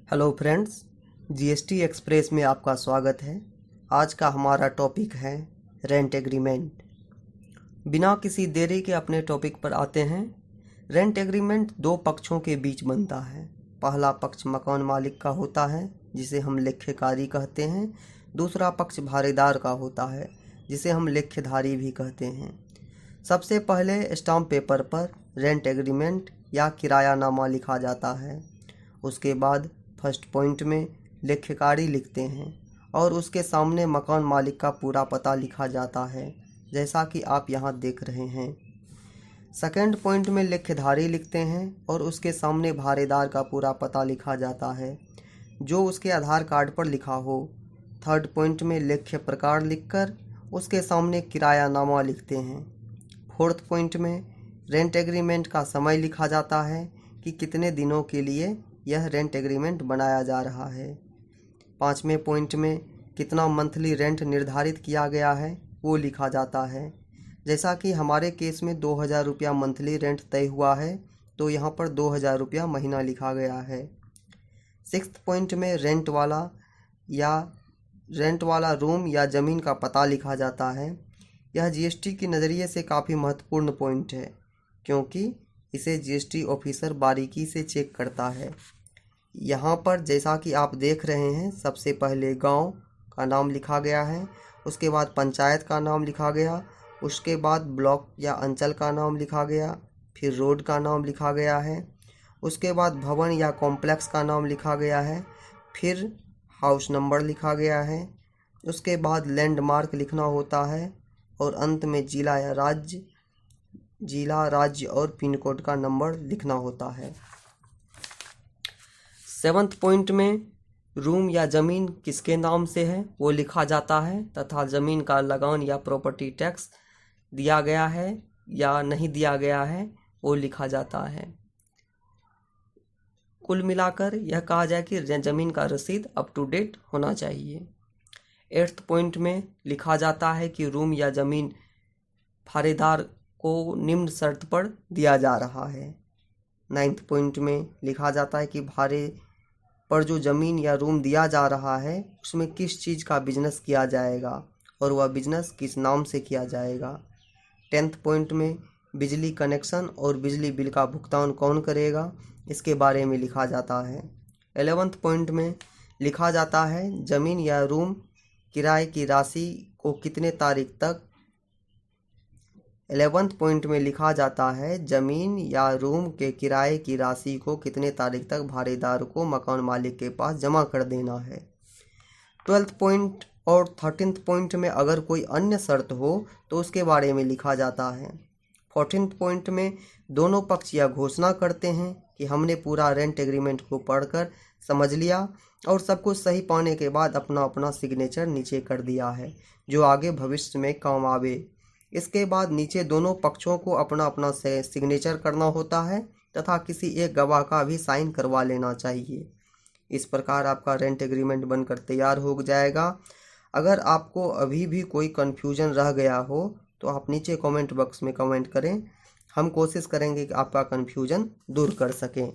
Hello friends, GST express में आपका स्वागत है। आज का हमारा टॉपिक है रेंट एग्रीमेंट। बिना किसी देरी के अपने टॉपिक पर आते हैं। रेंट एग्रीमेंट दो पक्षों के बीच बनता है। पहला पक्ष मकान मालिक का होता है, जिसे हम लेख्यकारी कहते हैं। दूसरा पक्ष भाड़ेदार का होता है, जिसे हम लेख्यधारी भी कहते हैं। सबसे पहले स्टाम्प पेपर पर रेंट एग्रीमेंट या किरायानामा लिखा जाता है। उसके बाद फर्स्ट पॉइंट में लेख्यकारी लिखते हैं और उसके सामने मकान मालिक का पूरा पता लिखा जाता है, जैसा कि आप यहाँ देख रहे हैं। सेकंड पॉइंट में लेख्यधारी लिखते हैं और उसके सामने भाड़ेदार का पूरा पता लिखा जाता है, जो उसके आधार कार्ड पर लिखा हो। थर्ड पॉइंट में लेख्य प्रकार लिखकर उसके सामने किरायानामा लिखते हैं। फोर्थ पॉइंट में रेंट एग्रीमेंट का समय लिखा जाता है कि कितने दिनों के लिए यह रेंट एग्रीमेंट बनाया जा रहा है। पाँचवें पॉइंट में कितना मंथली रेंट निर्धारित किया गया है वो लिखा जाता है। जैसा कि हमारे केस में 2000 रुपया मंथली रेंट तय हुआ है, तो यहाँ पर 2000 रुपया महीना लिखा गया है। सिक्स्थ पॉइंट में रेंट वाला रूम या ज़मीन का पता लिखा जाता है। यह जीएसटी के नज़रिए से काफ़ी महत्वपूर्ण पॉइंट है, क्योंकि इसे जीएसटी ऑफिसर बारीकी से चेक करता है। यहाँ पर जैसा कि आप देख रहे हैं, सबसे पहले गांव का नाम लिखा गया है, उसके बाद पंचायत का नाम लिखा गया, उसके बाद ब्लॉक या अंचल का नाम लिखा गया, फिर रोड का नाम लिखा गया है, उसके बाद भवन या कॉम्प्लेक्स का नाम लिखा गया है, फिर हाउस नंबर लिखा गया है, उसके बाद लैंडमार्क लिखना होता है और अंत में जिला, राज्य और पिन कोड का नंबर लिखना होता है। सेवन्थ पॉइंट में रूम या ज़मीन किसके नाम से है वो लिखा जाता है, तथा ज़मीन का लगान या प्रॉपर्टी टैक्स दिया गया है या नहीं दिया गया है वो लिखा जाता है। कुल मिलाकर यह कहा जाए कि ज़मीन का रसीद अप टू डेट होना चाहिए। एट्थ पॉइंट में लिखा जाता है कि रूम या ज़मीन भाड़ेदार को निम्न शर्त पर दिया जा रहा है। नाइन्थ पॉइंट में लिखा जाता है कि भाड़े पर जो ज़मीन या रूम दिया जा रहा है उसमें किस चीज़ का बिजनेस किया जाएगा और वह बिजनेस किस नाम से किया जाएगा। टेंथ पॉइंट में बिजली कनेक्शन और बिजली बिल का भुगतान कौन करेगा, इसके बारे में लिखा जाता है। 11th पॉइंट में लिखा जाता है ज़मीन या रूम किराए की राशि को कितने तारीख तक 11th पॉइंट में लिखा जाता है ज़मीन या रूम के किराए की राशि को कितने तारीख तक भाड़ेदार को मकान मालिक के पास जमा कर देना है। 12th पॉइंट और 13th पॉइंट में अगर कोई अन्य शर्त हो तो उसके बारे में लिखा जाता है। 14th पॉइंट में दोनों पक्ष यह घोषणा करते हैं कि हमने पूरा रेंट एग्रीमेंट को पढ़कर समझ लिया और सब कुछ सही पाने के बाद अपना अपना सिग्नेचर नीचे कर दिया है, जो आगे भविष्य में काम आवे। इसके बाद नीचे दोनों पक्षों को अपना अपना सिग्नेचर करना होता है तथा किसी एक गवाह का भी साइन करवा लेना चाहिए। इस प्रकार आपका रेंट एग्रीमेंट बनकर तैयार हो जाएगा। अगर आपको अभी भी कोई कन्फ्यूजन रह गया हो तो आप नीचे कमेंट बॉक्स में कमेंट करें। हम कोशिश करेंगे कि आपका कन्फ्यूजन दूर कर सकें।